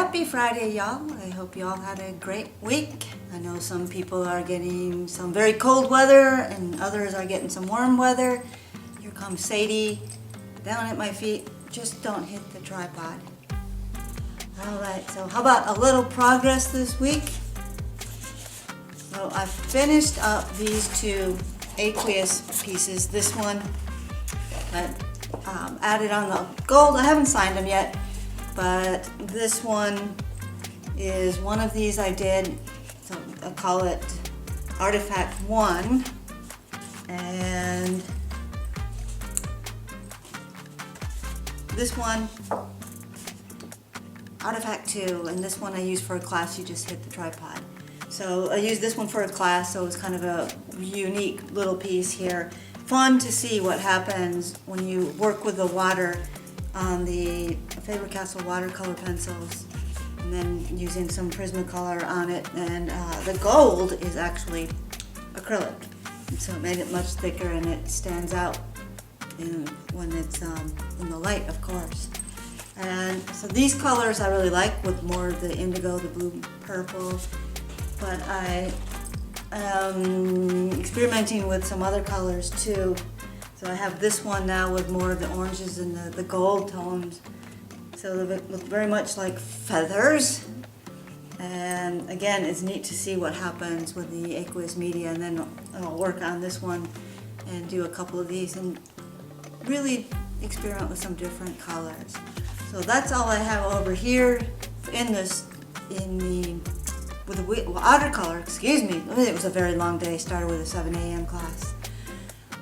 Happy Friday, y'all. I hope you all had a great week. I know some people are getting some very cold weather and others are getting some warm weather. Here comes Sadie down at my feet. Just don't hit the tripod. Alright, so how about a little progress this week? So I finished up these two aqueous pieces. This one I added on the gold. I haven't signed them yet, but this one is one of these I did. So I call it Artifact 1, and this one Artifact 2, and this one I use for a class. You just hit the tripod. So I used this one for a class, so it's kind of a unique little piece here. Fun to see what happens when you work with the water on the Faber-Castell watercolor pencils, and then using some Prismacolor on it. And the gold is actually acrylic, and so it made it much thicker and it stands out when it's in the light, of course. And so these colors I really like, with more of the indigo, the blue, purple. But I am experimenting with some other colors too. So I have this one now with more of the oranges and the gold tones. So they look very much like feathers. And again, it's neat to see what happens with the aqueous media. And then I'll work on this one and do a couple of these and really experiment with some different colors. So that's all I have over here with the watercolor. Excuse me, it was a very long day. Started with a 7 a.m. class.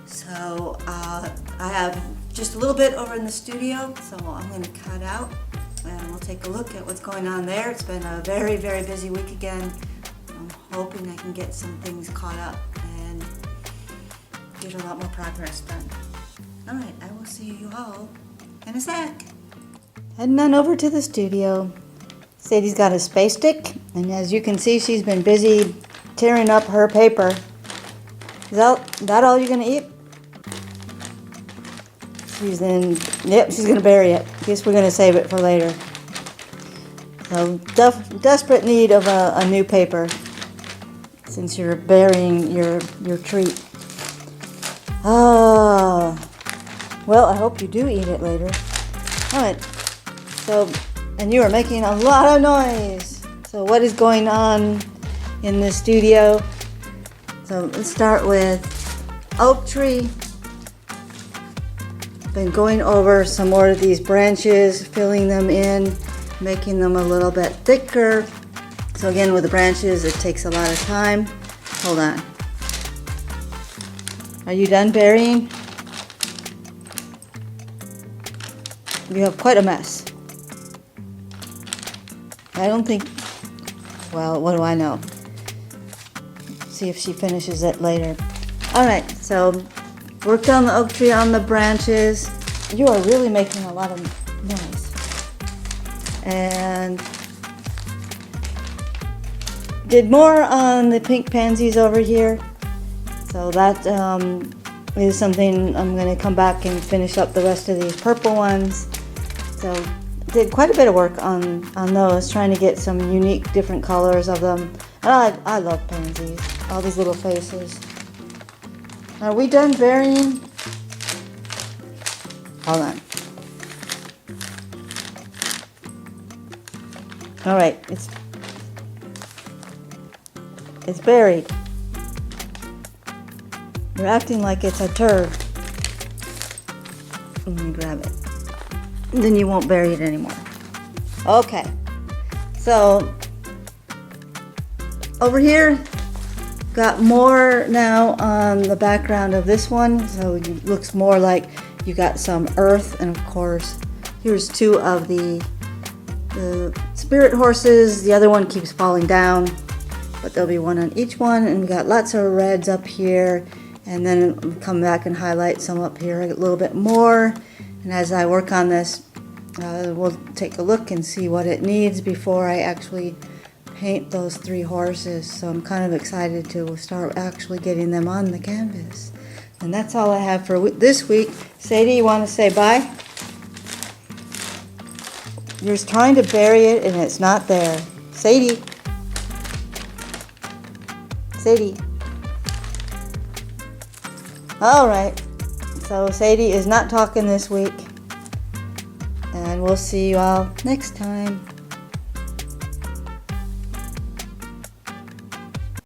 So I have just a little bit over in the studio, so I'm going to cut out and we'll take a look at what's going on there. It's been a very, very busy week again. I'm hoping I can get some things caught up and get a lot more progress done. Alright, I will see you all in a sec. Heading on over to the studio. Sadie's got a space stick, and as you can see, she's been busy tearing up her paper. Is that all you're gonna eat? Yep, she's gonna bury it. Guess we're gonna save it for later. So, desperate need of a new paper, since you're burying your treat. Oh, well, I hope you do eat it later. Alright, so, and you are making a lot of noise. So what is going on in the studio? So let's start with oak tree. Been going over some more of these branches, filling them in, making them a little bit thicker. So again, with the branches, it takes a lot of time. Hold on. Are you done burying? You have quite a mess. I don't think, well, what do I know? See if she finishes it later. Alright, so worked on the oak tree on the branches. You are really making a lot of noise. And did more on the pink pansies over here. So that is something I'm going to come back and finish up the rest of these purple ones. So did quite a bit of work on those, trying to get some unique different colors of them. And I love pansies, all these little faces. Are we done burying? Hold on. All right, it's buried. You're acting like it's a turd. Let me grab it. Then you won't bury it anymore. Okay, so over here, got more now on the background of this one, so it looks more like you got some earth. And of course, here's two of the spirit horses. The other one keeps falling down, but there'll be one on each one. And we got lots of reds up here, and then we'll come back and highlight some up here a little bit more. And as I work on this, we'll take a look and see what it needs before I actually paint those three horses. So I'm kind of excited to start actually getting them on the canvas. And that's all I have for this week. Sadie, you want to say bye? You're trying to bury it and it's not there. Sadie. Sadie. Alright. So Sadie is not talking this week. And we'll see you all next time.